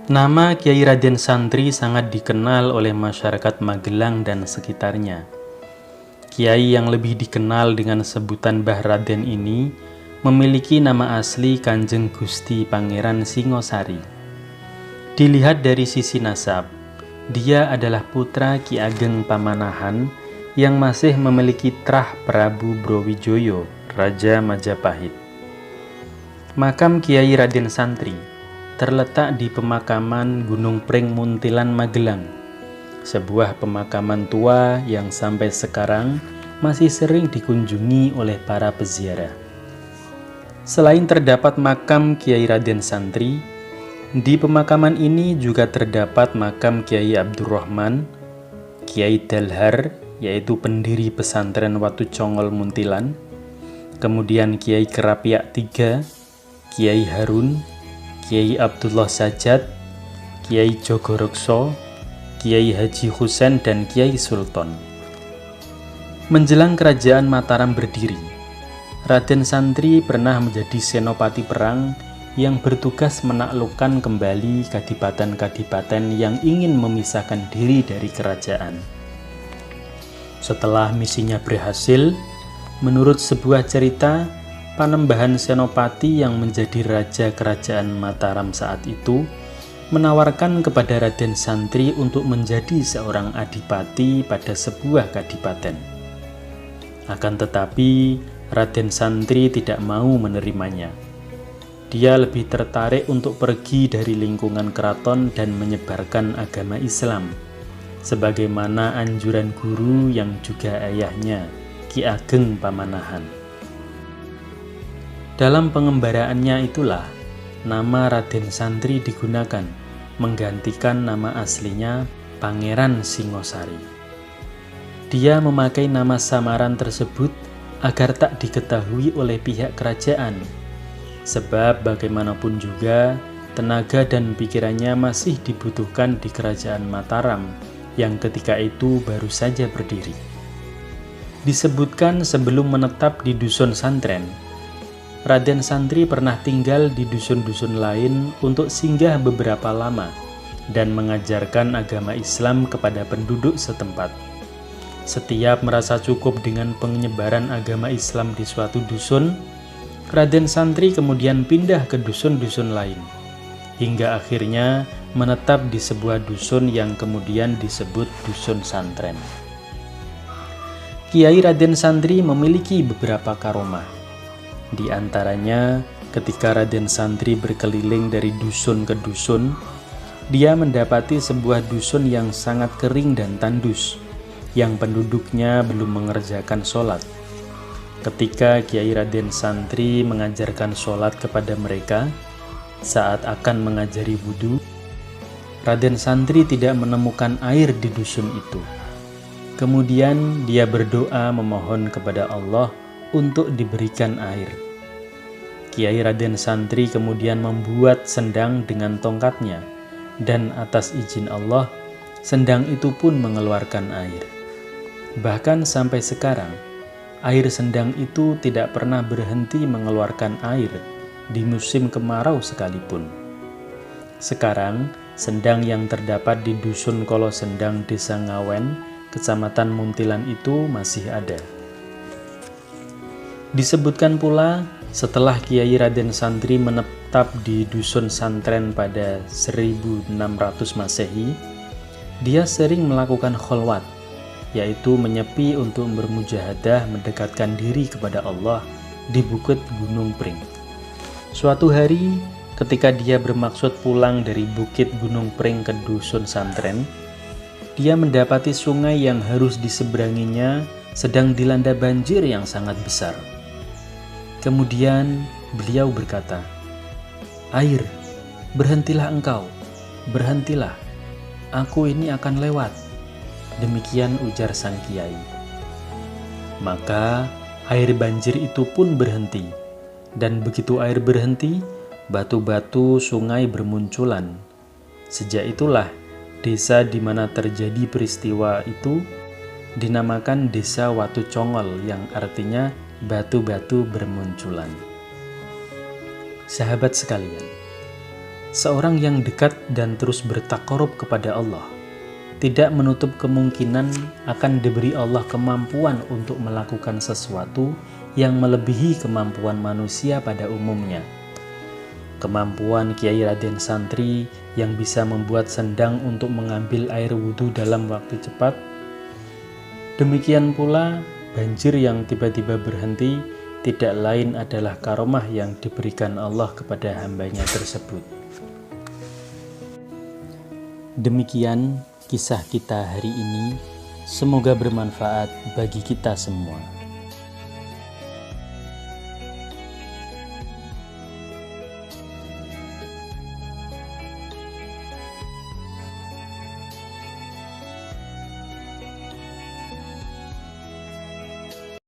Nama Kiai Raden Santri sangat dikenal oleh masyarakat Magelang dan sekitarnya. Kiai yang lebih dikenal dengan sebutan Mbah Raden ini memiliki nama asli Kanjeng Gusti Pangeran Singosari. Dilihat dari sisi nasab, dia adalah putra Ki Ageng Pamanahan yang masih memiliki trah Prabu Browijoyo, Raja Majapahit. Makam Kiai Raden Santri terletak di pemakaman Gunung Pring Muntilan, Magelang, sebuah pemakaman tua yang sampai sekarang masih sering dikunjungi oleh para peziarah. Selain terdapat makam Kiai Raden Santri, di pemakaman ini juga terdapat makam Kiai Abdurrahman, Kiai Dalhar, yaitu pendiri pesantren Watu Congol Muntilan, kemudian Kiai Kerapiak III, Kiai Harun, Kiai Abdullah Sajat, Kiai Jogorokso, Kiai Haji Husen, dan Kiai Sultan. Menjelang kerajaan Mataram berdiri, Raden Santri pernah menjadi senopati perang yang bertugas menaklukkan kembali kadipaten-kadipaten yang ingin memisahkan diri dari kerajaan. Setelah misinya berhasil, menurut sebuah cerita, Panembahan Senopati yang menjadi raja kerajaan Mataram saat itu menawarkan kepada Raden Santri untuk menjadi seorang adipati pada sebuah kadipaten. Akan tetapi, Raden Santri tidak mau menerimanya. Dia lebih tertarik untuk pergi dari lingkungan keraton dan menyebarkan agama Islam, sebagaimana anjuran guru yang juga ayahnya, Ki Ageng Pamanahan. Dalam pengembaraannya itulah, nama Raden Santri digunakan, menggantikan nama aslinya Pangeran Singosari. Dia memakai nama samaran tersebut agar tak diketahui oleh pihak kerajaan, sebab bagaimanapun juga tenaga dan pikirannya masih dibutuhkan di kerajaan Mataram yang ketika itu baru saja berdiri. Disebutkan sebelum menetap di dusun santren, Raden Santri pernah tinggal di dusun-dusun lain untuk singgah beberapa lama dan mengajarkan agama Islam kepada penduduk setempat. Setiap merasa cukup dengan penyebaran agama Islam di suatu dusun, Raden Santri kemudian pindah ke dusun-dusun lain, hingga akhirnya menetap di sebuah dusun yang kemudian disebut dusun santren. Kiai Raden Santri memiliki beberapa karomah. Di antaranya, ketika Raden Santri berkeliling dari dusun ke dusun, dia mendapati sebuah dusun yang sangat kering dan tandus, yang penduduknya belum mengerjakan sholat. Ketika Kiai Raden Santri mengajarkan sholat kepada mereka, saat akan mengajari wudhu, Raden Santri tidak menemukan air di dusun itu. Kemudian dia berdoa memohon kepada Allah untuk diberikan air. Kiai Raden Santri kemudian membuat sendang dengan tongkatnya, dan atas izin Allah, sendang itu pun mengeluarkan air. Bahkan sampai sekarang, air sendang itu tidak pernah berhenti mengeluarkan air di musim kemarau sekalipun. Sekarang, sendang yang terdapat di Dusun Kolo Sendang, Desa Ngawen, Kecamatan Muntilan itu masih ada. Disebutkan pula, setelah Kiai Raden Santri menetap di dusun santren pada 1600 Masehi, dia sering melakukan kholwat, yaitu menyepi untuk bermujahadah mendekatkan diri kepada Allah di Bukit Gunung Pring. Suatu hari, ketika dia bermaksud pulang dari Bukit Gunung Pring ke dusun santren, dia mendapati sungai yang harus diseberanginya sedang dilanda banjir yang sangat besar. Kemudian beliau berkata, "Air, "Berhentilah engkau, berhentilah, aku ini akan lewat." Demikian ujar sang kiai. Maka air banjir itu pun berhenti, dan begitu air berhenti, batu-batu sungai bermunculan. Sejak itulah desa di mana terjadi peristiwa itu dinamakan Desa Watu Congol, yang artinya batu-batu bermunculan. Sahabat sekalian, seorang yang dekat dan terus bertakarub kepada Allah tidak menutup kemungkinan akan diberi Allah kemampuan untuk melakukan sesuatu yang melebihi kemampuan manusia pada umumnya. Kemampuan Kiai Raden Santri yang bisa membuat sendang untuk mengambil air wudhu dalam waktu cepat. Demikian pula banjir yang tiba-tiba berhenti tidak lain adalah karomah yang diberikan Allah kepada hambanya tersebut. Demikian kisah kita hari ini, semoga bermanfaat bagi kita semua.